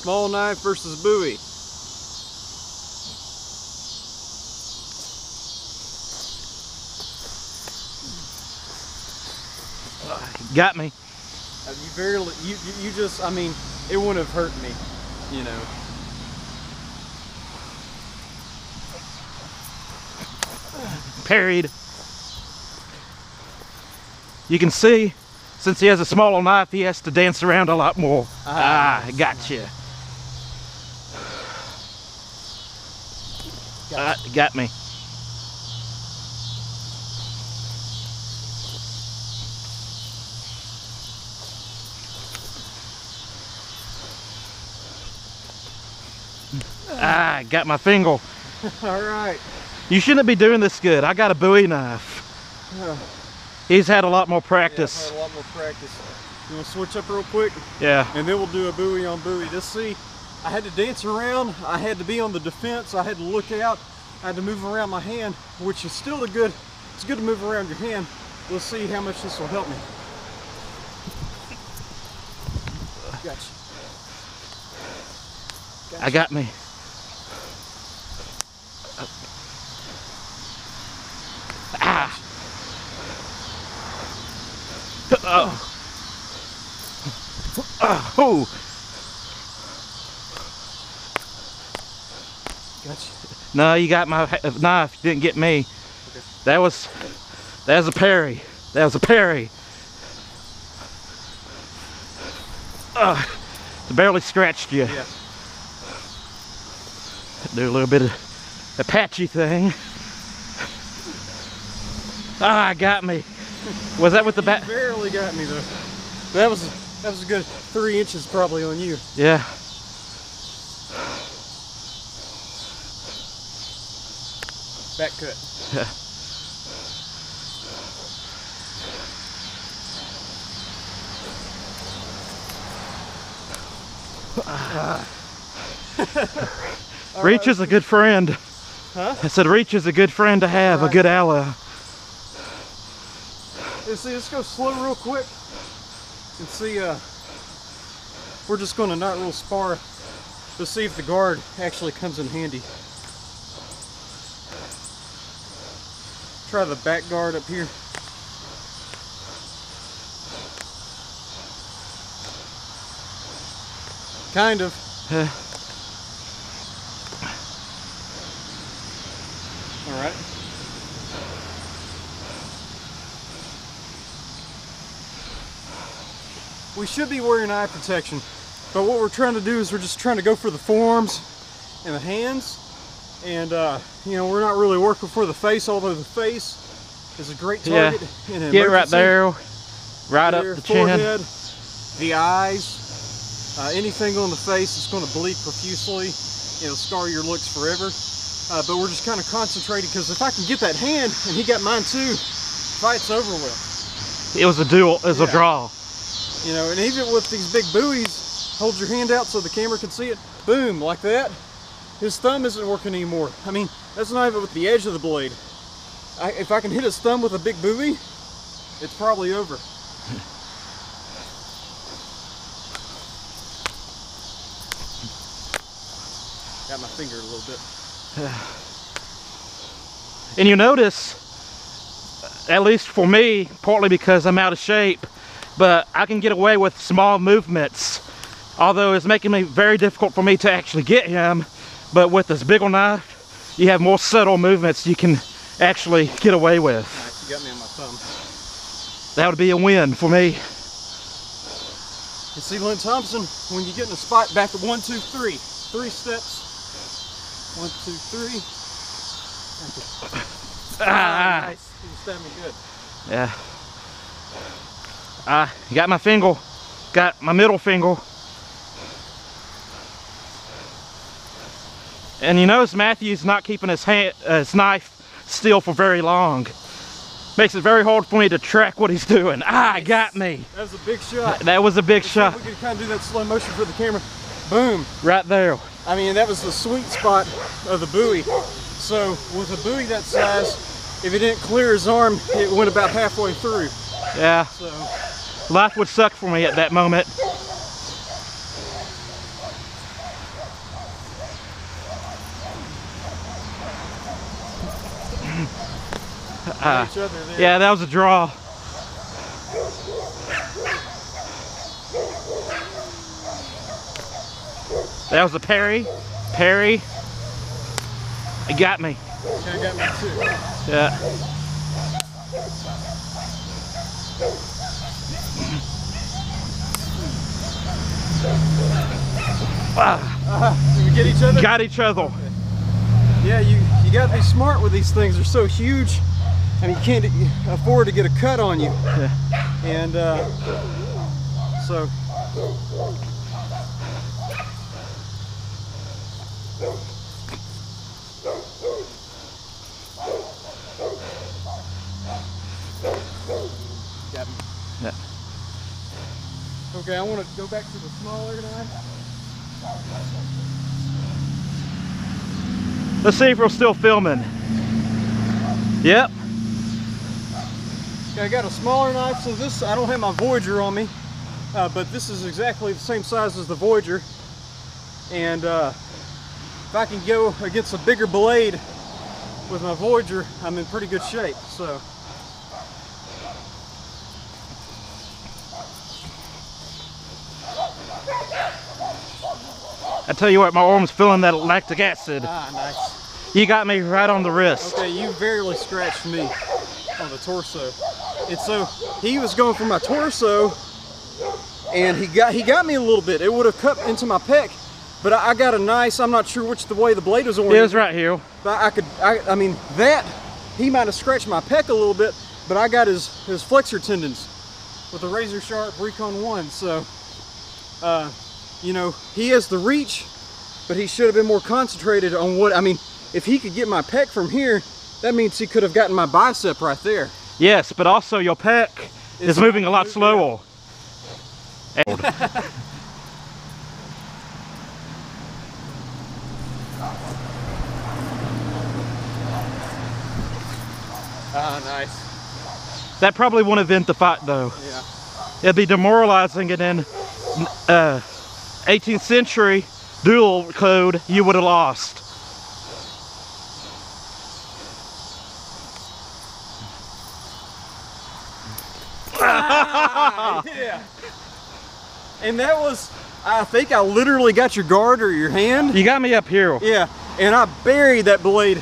Small knife versus buoy. Got me. You barely, you just, I mean, it wouldn't have hurt me, you know. Parried. You can see, since he has a smaller knife, he has to dance around a lot more. Gotcha. Got me. Got my finger. All right. You shouldn't be doing this good. I got a Bowie knife. He's had a lot more practice. Yeah, I've had a lot more practice. You want to switch up real quick? Yeah. And then we'll do a buoy on buoy. Just see, I had to dance around. I had to be on the defense. I had to look out. I had to move around my hand, which is still it's good to move around your hand. Let's see how much this will help me. Gotcha. I got me. Oh. Gotcha. No, you got my knife. You didn't get me. Okay. That was a parry. That was a parry. It barely scratched you. Yeah. Do a little bit of a patchy thing. Got me. Was that with the bat? Barely got me though. That was a good 3 inches probably on you. Yeah. Back cut. Yeah. Reach is a good friend. Huh? I said reach is a good friend to have, a good ally. Let's see, let's go slow real quick and see, we're just going to not real spar to see if the guard actually comes in handy. Try the back guard up here. Kind of. All right. We should be wearing eye protection, but what we're trying to do is we're just trying to go for the forearms and the hands, and you know, we're not really working for the face, although the face is a great target. Yeah. In an Get right emergency. there, right There, up the forehead, chin. the eyes, anything on the face is going to bleed profusely. It'll scar your looks forever. But we're just kind of concentrating, because if I can get that hand, and he got mine too, fight's over with. It was a duel, it was a draw. You know, and even with these big buoys, hold your hand out so the camera can see it. Boom, like that. His thumb isn't working anymore. I mean, that's not even with the edge of the blade. If I can hit his thumb with a big buoy, it's probably over. Got my finger a little bit. And you notice, at least for me, partly because I'm out of shape, but I can get away with small movements, although it's making it very difficult for me to actually get him. But with this bigger knife, you have more subtle movements you can actually get away with. Nice, you got me on my thumb. That would be a win for me. You see, Lynn Thompson, when you get in a spot, back at 1, 2, 3. 3 steps. 1, 2, 3. Nice. You stabbed me good. Yeah. You got my finger. Got my middle finger. And you notice Matthew's not keeping his knife still for very long. Makes it very hard for me to track what he's doing. Got me. That was a big shot. That was a big shot. We could kind of do that slow motion for the camera. Boom. Right there. I mean, that was the sweet spot of the buoy. So with a buoy that size, if it didn't clear his arm, it went about halfway through. Yeah. So Life would suck for me at that moment. each other there. Yeah, that was a draw. That was a parry. Parry. It got me. Kinda got me too. Yeah. Did we get each other? Got each other. Okay. Yeah, you gotta be smart with these things. They're so huge. I mean, you can't afford to get a cut on you. Yeah. And so. Got me. Yeah. Okay, I want to go back to the smaller knife. Let's see if we're still filming. Yep. Okay, I got a smaller knife, so this, I don't have my Voyager on me, but this is exactly the same size as the Voyager. And if I can go against a bigger blade with my Voyager, I'm in pretty good shape. So. I tell you what, my arm's feeling that lactic acid. Ah, nice. You got me right on the wrist. Okay, you barely scratched me on the torso. And so he was going for my torso, and he got me a little bit. It would have cut into my pec, but I got a nice. I'm not sure which the way the blade was oriented. It was right here. But I mean that he might have scratched my pec a little bit, but I got his flexor tendons with a razor sharp Recon 1. So you know, he has the reach, but he should have been more concentrated on what, I mean, if he could get my pec from here, that means he could have gotten my bicep right there. Yes, but also your pec is moving a lot slower. Ah, nice. That probably won't have ended the fight though. Yeah. It'd be demoralizing, and in 18th century duel code, you would have lost. Yeah. And that was, I think I literally got your guard or your hand. You got me up here. Yeah, and I buried that blade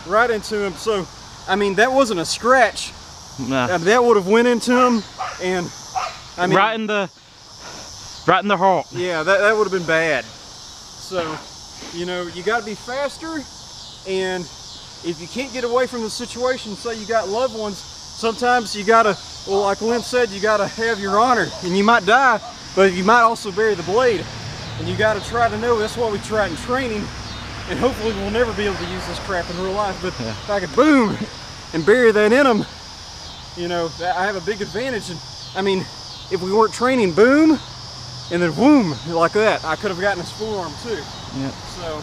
right into him. So, I mean, that wasn't a scratch. Nah. That would have went into him, and I mean, right in the heart. yeah, that would have been bad. So, you know, you got to be faster, and if you can't get away from the situation, say you got loved ones, sometimes you got to, well, like Lynn said, you got to have your honor, and you might die, but you might also bury the blade, and you got to try to know. That's why we try it in training, and hopefully we'll never be able to use this crap in real life. But if I could boom and bury that in them, you know, I have a big advantage. And I mean, if we weren't training, boom, and then boom, like that, I could have gotten his forearm too. Yeah. So.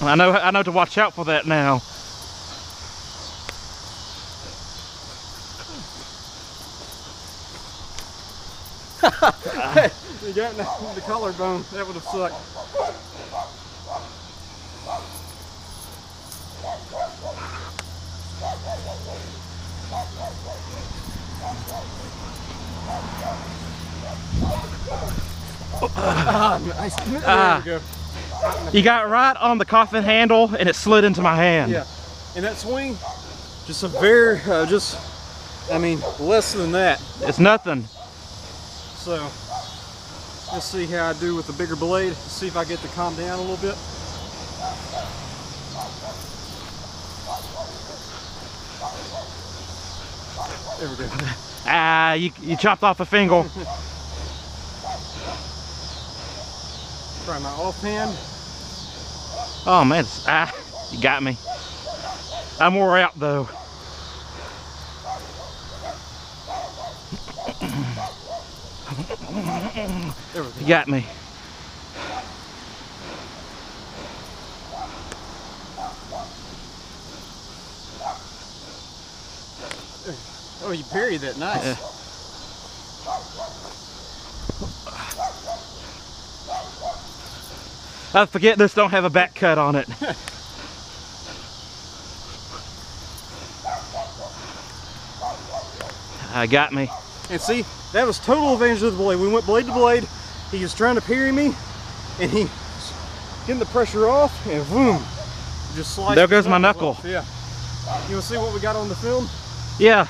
I know to watch out for that now. You got the collarbone. That would have sucked. Nice. There we go. You got right on the coffin handle, and it slid into my hand. Yeah, and that swing, just a very, I mean, less than that. It's nothing. So, let's see how I do with the bigger blade. Let's see if I get to calm down a little bit. There we go. Ah, you chopped off a finger. Try my offhand. Oh man, you got me. I'm wore out though. There we go. You got me. Oh, you buried that nice. Yeah. I forget this don't have a back cut on it. Got me. And see, that was total advantage of the blade. We went blade to blade. He was trying to parry me, and he getting the pressure off, and boom, just sliced. There goes my knuckle. Off. Yeah. You want to see what we got on the film? Yeah.